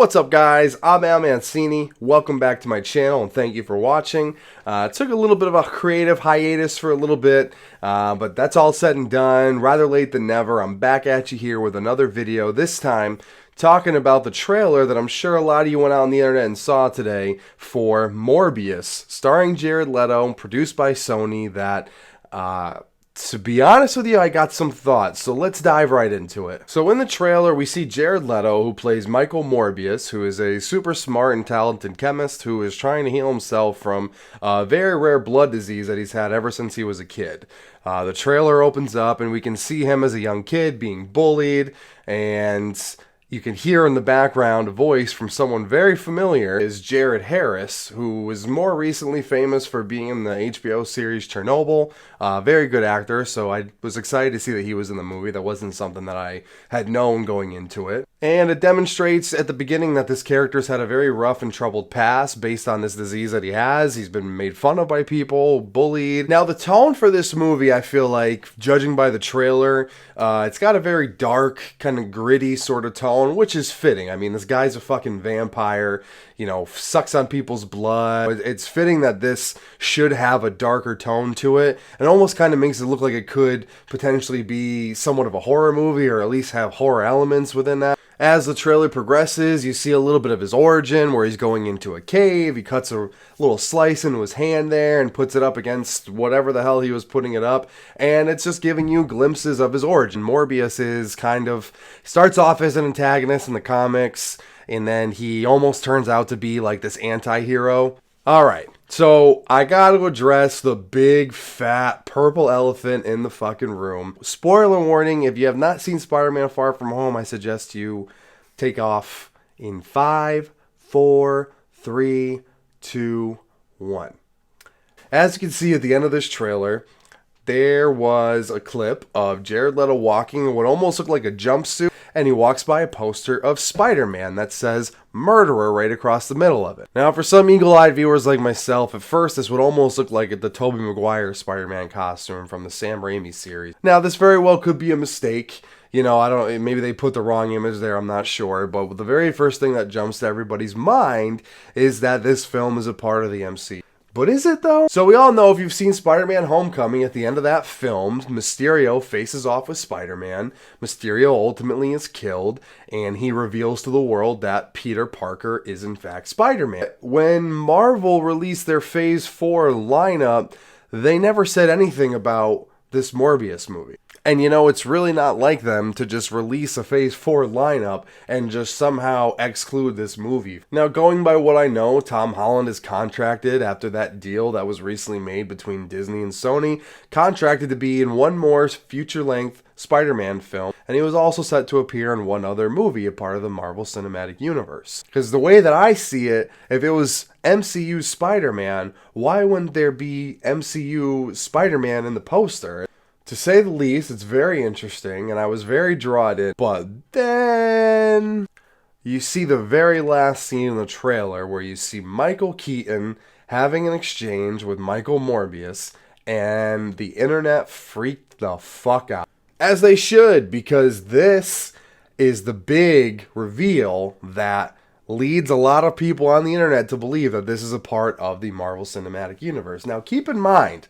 What's up, guys? I'm Al Mancini. Welcome back to my channel and thank you for watching. Took a little bit of a creative hiatus for a little bit, but that's all said and done. Rather late than never, I'm back at you here with another video, this time talking about the trailer that I'm sure a lot of you went out on the internet and saw today for Morbius, starring Jared Leto, produced by Sony, that to be honest with you, I got some thoughts, so let's dive right into it. So in the trailer, we see Jared Leto, who plays Michael Morbius, who is a super smart and talented chemist who is trying to heal himself from a very rare blood disease that he's had ever since he was a kid. The trailer opens up and we can see him as a young kid being bullied, and you can hear in the background a voice from someone very familiar, is Jared Harris, who was more recently famous for being in the HBO series Chernobyl. Very good actor, so I was excited to see that he was in the movie. That wasn't something that I had known going into it. And it demonstrates at the beginning that this character's had a very rough and troubled past based on this disease that he has. He's been made fun of by people, bullied. Now, the tone for this movie, I feel like, judging by the trailer, it's got a very dark, kind of gritty sort of tone, which is fitting. I mean, this guy's a fucking vampire, you know, sucks on people's blood. It's fitting that this should have a darker tone to it. It almost kind of makes it look like it could potentially be somewhat of a horror movie, or at least have horror elements within that. As the trailer progresses, you see a little bit of his origin, where he's going into a cave. He cuts a little slice into his hand there and puts it up against whatever the hell he was putting it up. And it's just giving you glimpses of his origin. Morbius is kind of, starts off as an antagonist in the comics, and then he almost turns out to be like this anti-hero. Alright, so I gotta address the big fat purple elephant in the fucking room. Spoiler warning, if you have not seen Spider-Man Far From Home, I suggest you take off in 5, 4, 3, 2, 1. As you can see at the end of this trailer, there was a clip of Jared Leto walking in what almost looked like a jumpsuit, and he walks by a poster of Spider-Man that says murderer right across the middle of it. Now, for some eagle-eyed viewers like myself, at first this would almost look like the Tobey Maguire Spider-Man costume from the Sam Raimi series. Now, this very well could be a mistake. You know, maybe they put the wrong image there, I'm not sure. But the very first thing that jumps to everybody's mind is that this film is a part of the MCU. But is it, though? So we all know, if you've seen Spider-Man Homecoming, at the end of that film, Mysterio faces off with Spider-Man. Mysterio ultimately is killed, and he reveals to the world that Peter Parker is in fact Spider-Man. When Marvel released their Phase 4 lineup, they never said anything about this Morbius movie. And you know, it's really not like them to just release a Phase 4 lineup and just somehow exclude this movie. Now, going by what I know, Tom Holland is contracted after that deal that was recently made between Disney and Sony, contracted to be in one more feature-length Spider-Man film, and he was also set to appear in one other movie, a part of the Marvel Cinematic Universe. Because the way that I see it, if it was MCU Spider-Man, why wouldn't there be MCU Spider-Man in the poster? To say the least, it's very interesting, and I was very drawn in. But then you see the very last scene in the trailer, where you see Michael Keaton having an exchange with Michael Morbius, and the internet freaked the fuck out. As they should, because this is the big reveal that leads a lot of people on the internet to believe that this is a part of the Marvel Cinematic Universe. Now, keep in mind,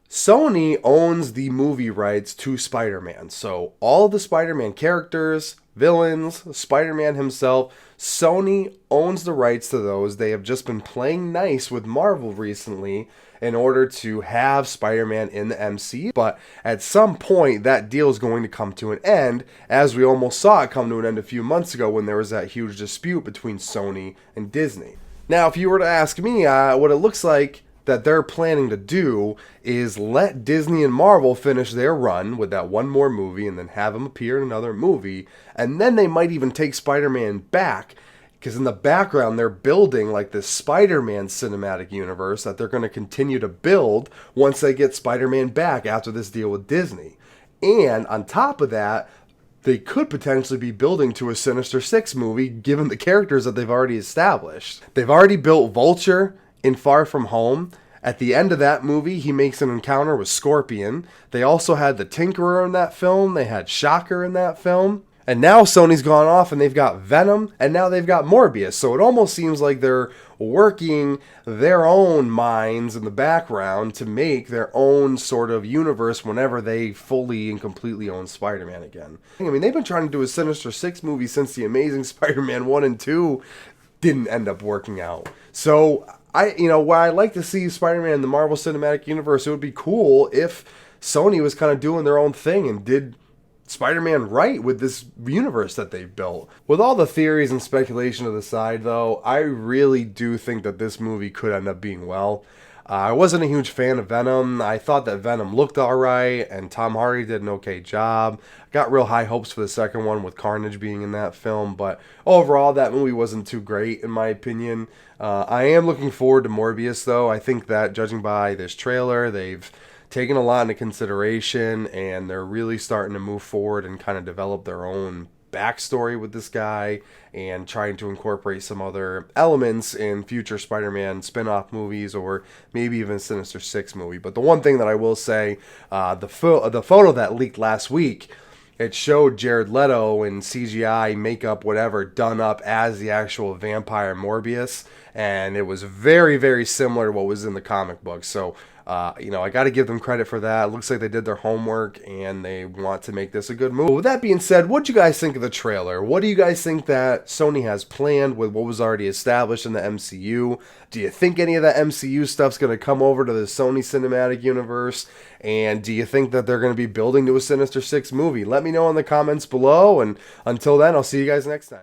Sony owns the movie rights to Spider-Man. So all of the Spider-Man characters, villains, Spider-Man himself, Sony owns the rights to those. They have just been playing nice with Marvel recently in order to have Spider-Man in the MCU. But at some point, that deal is going to come to an end, as we almost saw it come to an end a few months ago when there was that huge dispute between Sony and Disney. Now, if you were to ask me, what it looks like that they're planning to do is let Disney and Marvel finish their run with that one more movie and then have him appear in another movie, and then they might even take Spider-Man back, because in the background they're building like this Spider-Man cinematic universe that they're going to continue to build once they get Spider-Man back after this deal with Disney. And on top of that, they could potentially be building to a Sinister Six movie, given the characters that they've already established. They've already built Vulture in Far From Home. At the end of that movie, he makes an encounter with Scorpion. They also had the Tinkerer in that film. They had Shocker in that film. And now Sony's gone off and they've got Venom and now they've got Morbius. So it almost seems like they're working their own minds in the background to make their own sort of universe whenever they fully and completely own Spider-Man again. I mean, they've been trying to do a Sinister Six movie since the Amazing Spider-Man 1 and 2 didn't end up working out. So while I like to see Spider-Man in the Marvel Cinematic Universe, it would be cool if Sony was kind of doing their own thing and did Spider-Man right with this universe that they've built. With all the theories and speculation to the side, though, I really do think that this movie could end up being well. I wasn't a huge fan of Venom. I thought that Venom looked alright, and Tom Hardy did an okay job. Got real high hopes for the second one with Carnage being in that film, but overall, that movie wasn't too great, in my opinion. I am looking forward to Morbius, though. I think that, judging by this trailer, they've taken a lot into consideration, and they're really starting to move forward and kind of develop their own backstory with this guy and trying to incorporate some other elements in future Spider-Man spin-off movies or maybe even Sinister Six movie. But the one thing that I will say, the photo that leaked last week, it showed Jared Leto in CGI makeup, whatever, done up as the actual vampire Morbius, and it was very, very similar to what was in the comic book. So I got to give them credit for that. It looks like they did their homework and they want to make this a good move. With that being said, what do you guys think of the trailer? What do you guys think that Sony has planned with what was already established in the MCU? Do you think any of that MCU stuff's going to come over to the Sony Cinematic Universe? And do you think that they're going to be building to a Sinister Six movie? Let me know in the comments below. And until then, I'll see you guys next time.